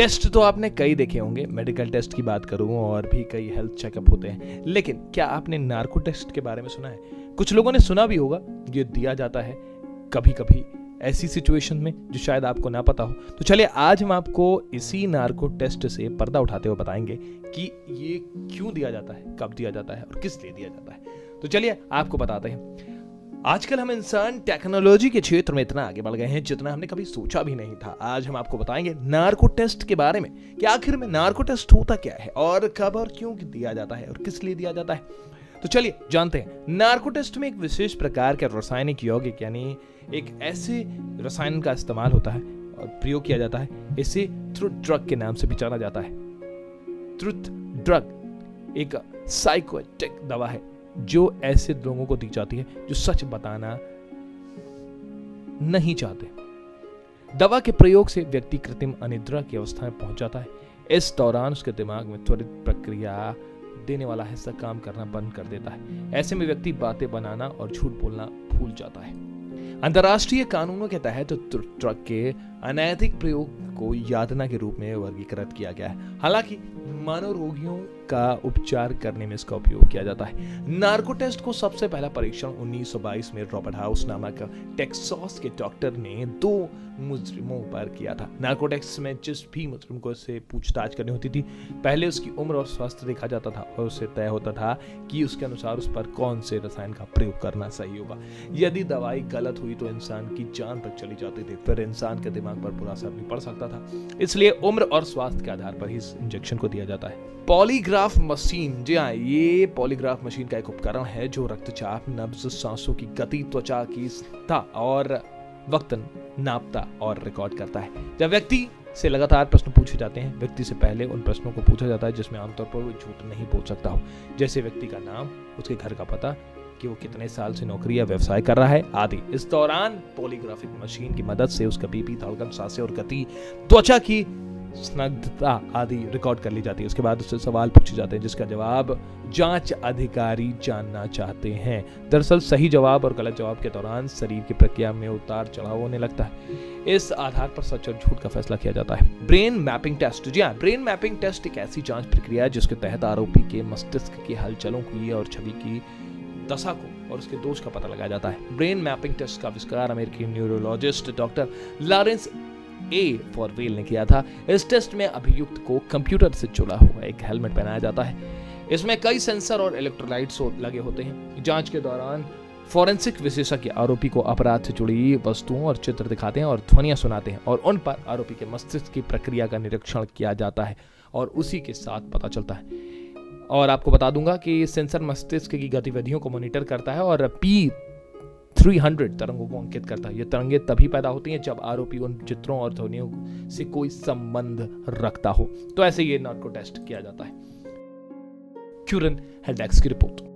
Test तो आपने कई देखे होंगे, मेडिकल टेस्ट की बात करूं और भी कई हेल्थ चेकअप होते हैं, लेकिन क्या आपने नार्को टेस्ट के बारे में सुना है? कुछ लोगों ने सुना भी होगा। ये दिया जाता है कभी कभी ऐसी सिचुएशन में जो शायद आपको ना पता हो। तो चलिए आज हम आपको इसी नार्को टेस्ट से पर्दा उठाते हुए बताएंगे कि ये क्यों दिया जाता है, कब दिया जाता है और किस लिए दिया जाता है। तो चलिए आपको बताते हैं। आजकल हम इंसान टेक्नोलॉजी के क्षेत्र में इतना आगे बढ़ गए हैं जितना हमने कभी सोचा भी नहीं था। आज हम आपको बताएंगे नार्को टेस्ट के बारे में कि आखिर में नार्को टेस्ट होता क्या है और कब और क्यों दिया जाता है और किस लिए दिया जाता है। तो चलिए जानते हैं। नार्को टेस्ट में एक विशेष प्रकार के रासायनिक यौगिक यानी एक ऐसे रसायन का इस्तेमाल होता है और प्रयोग किया जाता है। इसे ट्रुथ ड्रग के नाम से भी जाना जाता है। ट्रुथ ड्रग एक साइकोएक्टिव दवा है जो ऐसे लोगों को दी जाती है जो सच बताना नहीं चाहते। दवा के प्रयोग से व्यक्ति कृत्रिम अनिद्रा की अवस्था में पहुंच जाता है। इस दौरान उसके दिमाग में त्वरित प्रक्रिया देने वाला हिस्सा काम करना बंद कर देता है। ऐसे में व्यक्ति बातें बनाना और झूठ बोलना भूल जाता है। अंतर्राष्ट्रीय कानूनों के तहत ड्रग के अनैतिक प्रयोग को यातना के रूप में वर्गीकृत किया गया है। हालांकि मानव रोगियों का उपचार करने में इसका उपयोग किया जाता है। नार्को टेस्ट को सबसे पहला परीक्षण 1922 में रॉबर्ट हाउस नामक टेक्सास के डॉक्टर ने 2 मुजरिमों पर किया था। नार्को टेस्ट में जिस भी मुजरिम को से पूछताछ करनी होती थी, पहले उसकी उम्र और स्वास्थ्य देखा जाता था और उससे तय होता था कि उसके अनुसार उस पर कौन से रसायन का प्रयोग करना सही होगा। यदि दवाई गलत हुई तो इंसान की जान तक चली जाती थी, फिर इंसान के दिमाग पर बुरा असर भी पड़ सकता था। इसलिए उम्र और स्वास्थ्य के आधार पर ही इस इंजेक्शन को दिया जाता है। पॉलीग्राफ मशीन, जी हाँ, ये पॉलीग्राफ मशीन का एक उपकरण है जो रक्तचाप, नब्ज, सांसों की गति, त्वचा की स्थिरता और वक्त नापता और रिकॉर्ड करता है। जब व्यक्ति से लगातार प्रश्न पूछे जाते हैं, व्यक्ति से पहले उन प्रश्नों को पूछा जाता है जिसमें आमतौर पर वो झूठ नहीं बोल सकता हो, जैसे व्यक्ति का नाम, उसके घर का पता, कि वो कितने साल से नौकरी या व्यवसाय कर रहा है आदि। इस दौरान पॉलीग्राफिक मशीन की मदद से उसका बीपी, धड़कन, सांसें और गति, त्वचा की स्निग्धता आदि रिकॉर्ड कर ली जाती है। उसके बाद उससे सवाल पूछे जाते हैं जिसका जवाब जांच अधिकारी जानना चाहते हैं। दरअसल सही जवाब और गलत जवाब के दौरान शरीर की प्रक्रिया में उतार चढ़ाव होने लगता है। इस आधार पर सच और झूठ का फैसला किया जाता है। ब्रेन मैपिंग टेस्ट, जी हाँ, ब्रेन मैपिंग टेस्ट एक ऐसी जांच प्रक्रिया है जिसके तहत आरोपी के मस्तिष्क की हलचलों की और छवि की दशा को और उसके दोष का पता लगाया जाता है। ब्रेन मैपिंग टेस्ट का आविष्कार अमेरिकी न्यूरोलॉजिस्ट डॉक्टर लॉरेंस ए फॉरवेल ने किया था। इस टेस्ट में अभियुक्त को कंप्यूटर से जुड़ा हुआ एक हेलमेट पहनाया जाता है। इसमें कई सेंसर और इलेक्ट्रोलाइट्स लगे होते हैं। जांच के दौरान फोरेंसिक विशेषज्ञ आरोपी को अपराध से जुड़ी वस्तुओं और चित्र दिखाते हैं और ध्वनियां सुनाते हैं और उन पर आरोपी के मस्तिष्क की प्रक्रिया का निरीक्षण किया जाता है और उसी के साथ पता चलता है। और आपको बता दूंगा कि सेंसर मस्तिष्क की गतिविधियों को मॉनिटर करता है और P300 तरंगों को अंकित करता है। ये तरंगे तभी पैदा होती हैं जब आरोपी उन चित्रों और ध्वनियों से कोई संबंध रखता हो। तो ऐसे ये नार्को टेस्ट किया जाता है। क्यूरन हेल्थ डेस्क की रिपोर्ट।